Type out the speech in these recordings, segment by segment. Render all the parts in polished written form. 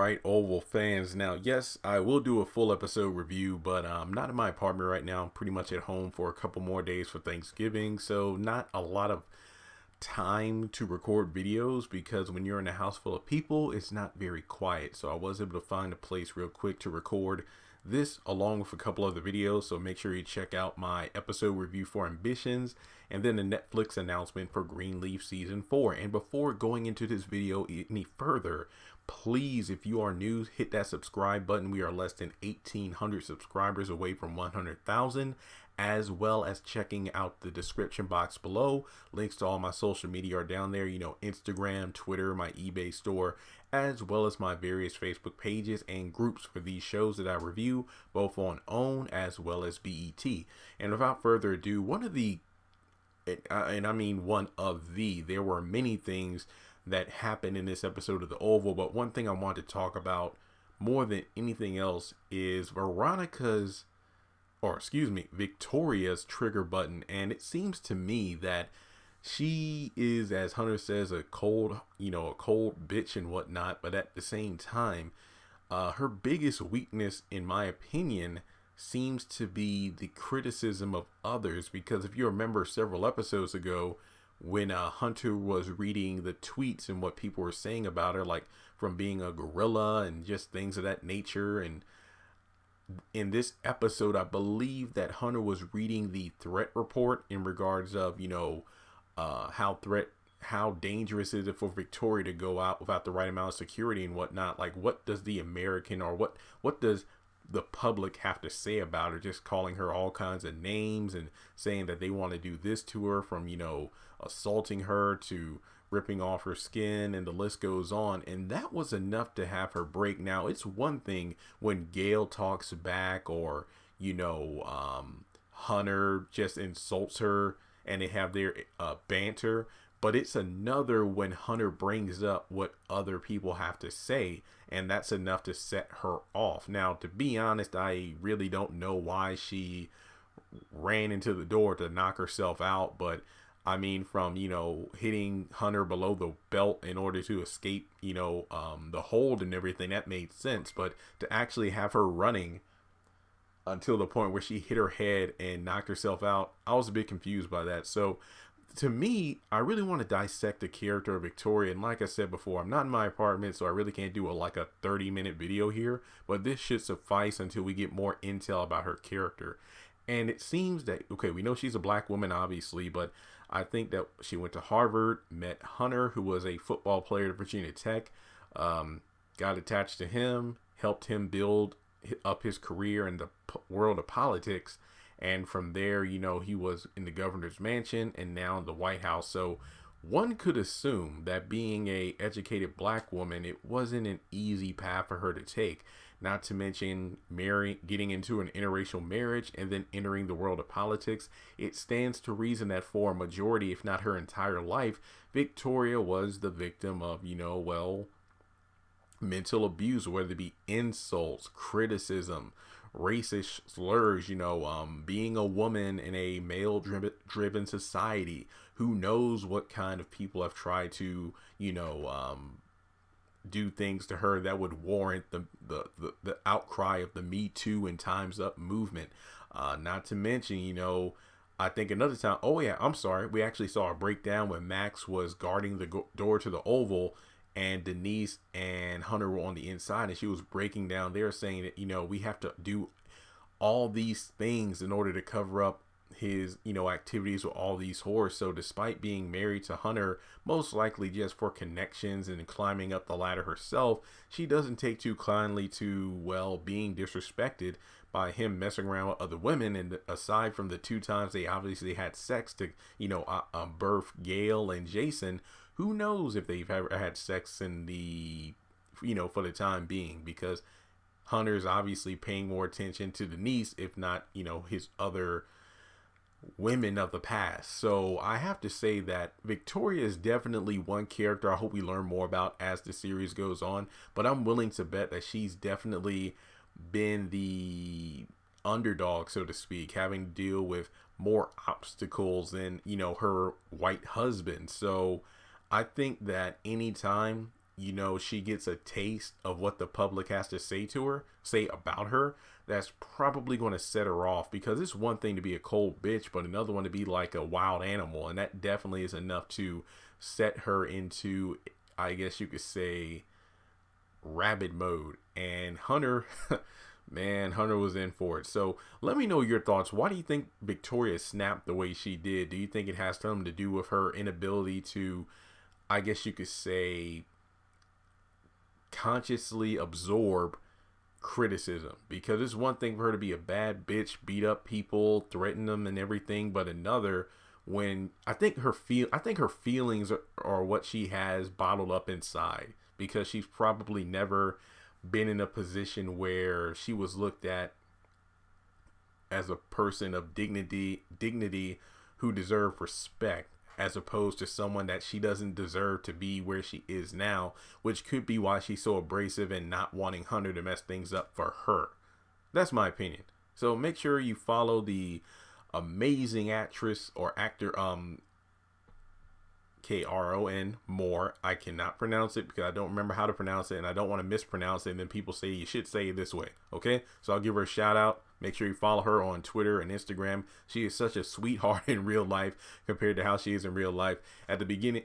right, Oval fans. Now, yes, I will do a full episode review, but I'm not in my apartment right now. I'm pretty much at home for a couple more days for Thanksgiving, so not a lot of time to record videos because when you're in a house full of people, it's not very quiet. So I was able to find a place real quick to record this along with a couple other videos. So make sure you check out my episode review for Ambitions and then the Netflix announcement for Greenleaf Season 4. And before going into this video any further, please, if you are new, hit that subscribe button. We are less than 1,800 subscribers away from 100,000, as well as checking out the description box below. Links to all my social media are down there, Instagram, Twitter, my eBay store, as well as my various Facebook pages and groups for these shows that I review, both on OWN as well as BET. And without further ado, there were many things that happened in this episode of The Oval, but one thing I want to talk about more than anything else is Victoria's trigger button. And it seems to me that she is, as Hunter says, a cold bitch and whatnot, but at the same time, her biggest weakness, in my opinion, seems to be the criticism of others. Because if you remember several episodes ago, when Hunter was reading the tweets and what people were saying about her, like from being a gorilla and just things of that nature. And in this episode, I believe that Hunter was reading the threat report in regards of, how dangerous is it for Victoria to go out without the right amount of security and whatnot. Like, what does the American or what does the public have to say about her, just calling her all kinds of names and saying that they want to do this to her, from assaulting her to ripping off her skin, and the list goes on. And that was enough to have her break. Now, it's one thing when Gail talks back, or Hunter just insults her and they have their banter, but it's another when Hunter brings up what other people have to say, and that's enough to set her off. Now, to be honest, I really don't know why she ran into the door to knock herself out, but I mean, from, hitting Hunter below the belt in order to escape, the hold and everything, that made sense. But to actually have her running until the point where she hit her head and knocked herself out, I was a bit confused by that. So to me, I really want to dissect the character of Victoria. And like I said before, I'm not in my apartment, so I really can't do a 30-minute video here. But this should suffice until we get more intel about her character. And it seems that, okay, we know she's a black woman, obviously, but I think that she went to Harvard, met Hunter, who was a football player at Virginia Tech, got attached to him, helped him build up his career in the world of politics. And from there, he was in the governor's mansion and now in the White House. So one could assume that being a educated black woman, it wasn't an easy path for her to take. Not to mention getting into an interracial marriage and then entering the world of politics. It stands to reason that for a majority, if not her entire life, Victoria was the victim of, mental abuse, whether it be insults, criticism, racist slurs, being a woman in a male-driven society. Who knows what kind of people have tried to, do things to her that would warrant the outcry of the Me Too and Time's Up movement. Not to mention, I think another time, we actually saw a breakdown when Max was guarding the door to the Oval, and Denise and Hunter were on the inside, and she was breaking down there saying that, we have to do all these things in order to cover up his, activities with all these whores. So despite being married to Hunter, most likely just for connections and climbing up the ladder herself, she doesn't take too kindly to, being disrespected by him messing around with other women. And aside from the 2 times they obviously had sex to, birth Gail and Jason, who knows if they've ever had sex in the, for the time being, because Hunter's obviously paying more attention to Denise, if not, his other women of the past. So I have to say that Victoria is definitely one character I hope we learn more about as the series goes on, but I'm willing to bet that she's definitely been the underdog, so to speak, having to deal with more obstacles than, her white husband. So I think that anytime she gets a taste of what the public has to say about her, that's probably going to set her off, because it's one thing to be a cold bitch, but another one to be like a wild animal. And that definitely is enough to set her into, I guess you could say, rabid mode. And Hunter, man, Hunter was in for it. So let me know your thoughts. Why do you think Victoria snapped the way she did? Do you think it has something to do with her inability to, I guess you could say, consciously absorb criticism? Because it's one thing for her to be a bad bitch, beat up people, threaten them and everything, but another when I think her feelings are what she has bottled up inside, because she's probably never been in a position where she was looked at as a person of dignity who deserved respect, as opposed to someone that she doesn't deserve to be where she is now, which could be why she's so abrasive and not wanting Hunter to mess things up for her. That's my opinion. So make sure you follow the amazing actress or actor, Kron Moore. I cannot pronounce it because I don't remember how to pronounce it, and I don't want to mispronounce it, and then people say you should say it this way. Okay, so I'll give her a shout out. Make sure you follow her on Twitter and Instagram. She is such a sweetheart in real life compared to how she is in real life. At the beginning,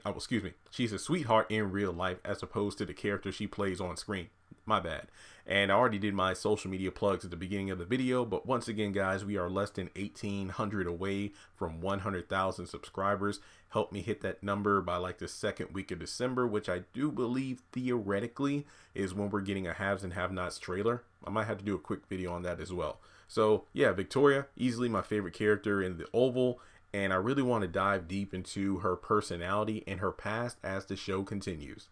she's a sweetheart in real life as opposed to the character she plays on screen. My bad. And I already did my social media plugs at the beginning of the video, but once again, guys, we are less than 1,800 away from 100,000 subscribers. Help me hit that number by like the second week of December, which I do believe theoretically is when we're getting a haves and have-nots trailer. I might have to do a quick video on that as well. So yeah, Victoria, easily my favorite character in the Oval, and I really want to dive deep into her personality and her past as the show continues.